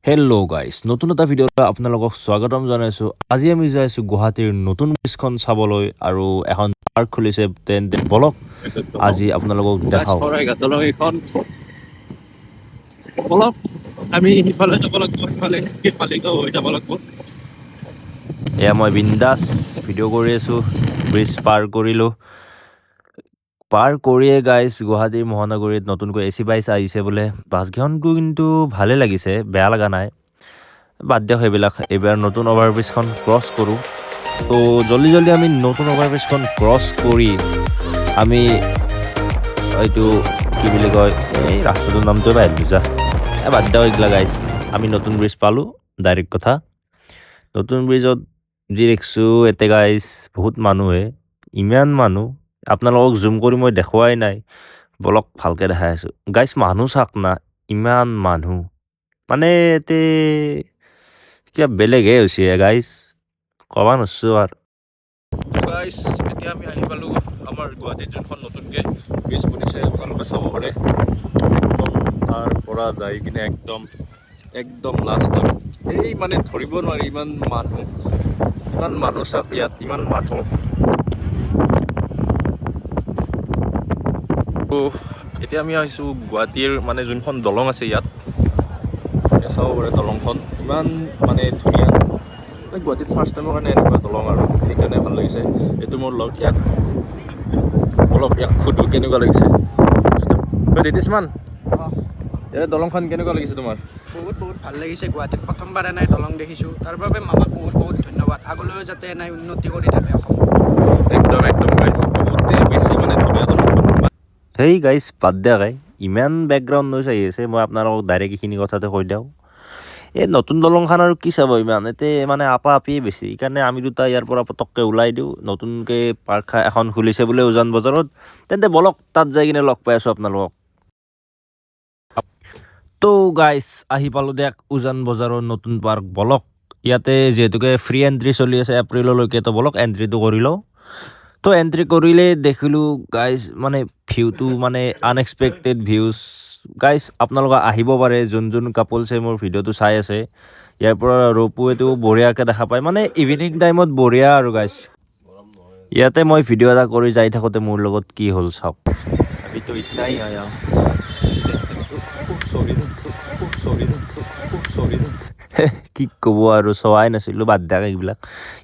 Hello' guys নতুন এটা ভিডিঅ'ত আপোনালোকক স্বাগতম জনাইছোঁ। আজি আমি যাই আছোঁ গুৱাহাটীৰ নতুন ব্ৰিজখন চাবলৈ আৰু এখন পাৰ্ক খুলিছে। তেন্তে বলক আজি আপোনালোকক দেখাওঁ। অলপ আমি সিফালে যাব লাগিব, সিফালে হৈ যাব লাগিব। এয়া মই বিন্দাছ ভিডিঅ' কৰি আছোঁ। ব্ৰিজ পাৰ কৰিলোঁ। পাৰ কৰিয়ে গাইজ গুৱাহাটীৰ মহানগৰীত নতুনকৈ AC বাইছ আহিছে বোলে। বাছকেইখনটো কিন্তু ভালে লাগিছে, বেয়া লগা নাই। বাদ দিয়ক সেইবিলাক, এইবাৰ নতুন অভাৰব্ৰিজখন ক্ৰছ কৰোঁ। তো জল্দি আমি নতুন অভাৰব্ৰিজখন ক্ৰছ কৰি আমি এইটো কি বুলি কয়, এই ৰাস্তাটোৰ নামটোৱে পাই আহিলোঁ যা। বাদ দিয়ক এইগিলা গাইজ, আমি নতুন ব্ৰিজ পালোঁ, ডাইৰেক্ট কথা। নতুন ব্ৰিজত যি দেখিছোঁ এতে গাইজ বহুত মানুহে, ইমান মানুহ আপোনালোকক জুম কৰি মই দেখুৱাই নাই। বলক ভালকৈ দেখাই আছোঁ গাইজ। মানুহ চাওক না, ইমান মানুহ মানে এতে কিবা বেলেগহে হৈছে গাইজ, ক'ব নোৱাৰিছোঁ আৰু। গাইজ এতিয়া আমি আহি পালোঁ আমাৰ গুৱাহাটীত যোনখন নতুনকৈ ব্ৰিজ বনিছে, আপোনালোকে চাব পাৰে। একদম তাৰ পৰা যাই কিনে একদম লাষ্টত এই মানে ধৰিব নোৱাৰি ইমান মানুহ চাওক, ইয়াত ইমান মানুহ। এতিয়া আমি আহিছোঁ গুৱাহাটীৰ মানে যোনখন দলং আছে ইয়াত চাব পাৰে। দলংখন ইমান মানে ধুনীয়া, গুৱাহাটীত ফাৰ্ষ্ট টাইমৰ কাৰণে এনেকুৱা দলং আৰু সেইকাৰণে ভাল লাগিছে। এইটো মোৰ লগ, ইয়াক অলপ সুধো কেনেকুৱা লাগিছে। মান ইয়াৰ দলংখন কেনেকুৱা লাগিছে তোমাৰ? বহুত ভাল লাগিছে। গুৱাহাটীত প্ৰথমবাৰ এনাই দলং দেখিছোঁ, তাৰ বাবে মামাক বহুত ধন্যবাদ। আগলৈও যাতে এনাই উন্নতি কৰি থাকে অসম। একদম গাইজ, বহুতে বেছি মানে ধুনীয়া দলংখন। সেই গাইজ বাদ দিয়া গাই, ইমান বেকগ্ৰাউণ্ড নইজ আহি আছে, মই আপোনালোকক ডাইৰেক্ট এইখিনি কথাতে কৈ দিওঁ। এই নতুন দলংখন আৰু কি চাব, ইমান এতে মানে আপিয়ে বেছি। সেইকাৰণে আমি দুটা ইয়াৰ পৰা পটককৈ ওলাই দিওঁ। নতুনকৈ পাৰ্ক এখন খুলিছে বোলে উজান বজাৰত। তেন্তে বলক তাত যাই কিনে লগ পাই আছোঁ আপোনালোকক। তো গাইজ আহি পালোঁ দিয়ক উজান বজাৰৰ নতুন পাৰ্ক। বলক ইয়াতে যিহেতুকে ফ্ৰী এণ্ট্ৰি চলি আছে এপ্ৰিললৈকে, তো বলক এণ্ট্ৰিটো কৰি লওঁ। তো এণ্ট্ৰি কৰিলে দেখিলোঁ গাইজ মানে ভিউটো মানে আনএক্সপেক্টেড ভিউজ। গাইজ আপোনালোকে আহিব পাৰে, যোন কাপলছে মোৰ ভিডিঅ'টো চাই আছে। ইয়াৰ পৰা ৰৌপৱেটো বঢ়িয়াকৈ দেখা পায়, মানে ইভিনিং টাইমত বঢ়িয়া আৰু গাইজ। ইয়াতে মই ভিডিঅ' এটা কৰি যাই থাকোঁতে মোৰ লগত কি হ'ল চাওক। কি ক'ব আৰু, চোৱাই নাছিলোঁ, বাদ দিয়া এইবিলাক।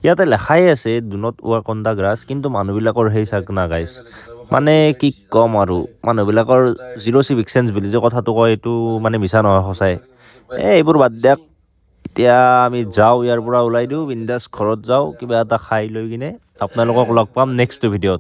ইয়াতে লেখাই আছে do not walk on the grass, কিন্তু মানুহবিলাকৰ সেই চাক না গাইজ, মানে কি ক'ম আৰু, মানুহবিলাকৰ জিৰ' চিভিক চেন্স বুলি যে কথাটো কয়, এইটো মানে মিছা নহয়, সঁচাই। এইবোৰ বাদ দিয়ক। এতিয়া আমি যাওঁ, ইয়াৰ পৰা ওলাই দিওঁ বিন্দাছ, ঘৰত যাওঁ, কিবা এটা খাই লৈ কিনে আপোনালোকক লগ পাম নেক্সট ভিডিঅ'ত।